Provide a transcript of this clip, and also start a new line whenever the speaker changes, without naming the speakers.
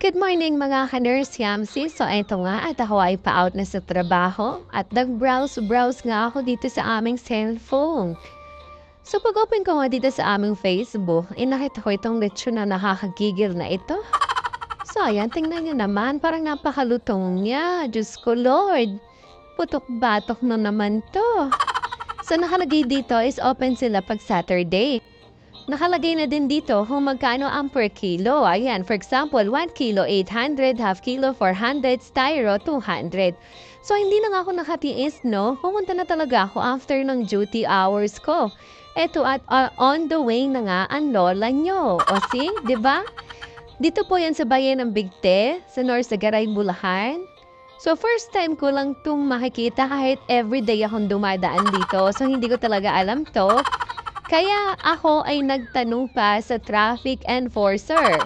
Good morning mga ka-nurse Yamsi. So eto nga at ako ay pa-out na sa trabaho at nag-browse nga ako dito sa aming cellphone. So pag-open ko nga dito sa aming Facebook, nakita ko itong lechon na nakakagigil na ito. So ayan, tingnan niyo naman, parang napakalutong niya. Diyos ko Lord, putok-batok na naman to. So nakalagay dito is open sila pag Saturday. Nakalagay na din dito kung magkano ang per kilo. Ayan, for example, 1 kilo 800, half kilo 400, styro 200. So hindi na nga ako nakatiis, no? Pumunta na talaga ako after ng duty hours ko. Eto at on the way na nga ang lola nyo. O see, di ba? Dito po yan sa bayan ng Bigte, sa North Sagaray, Bulacan. So first time ko lang itong makikita kahit everyday akong dumadaan dito. So hindi ko talaga alam to. Kaya ako ay nagtanong pa sa traffic enforcer.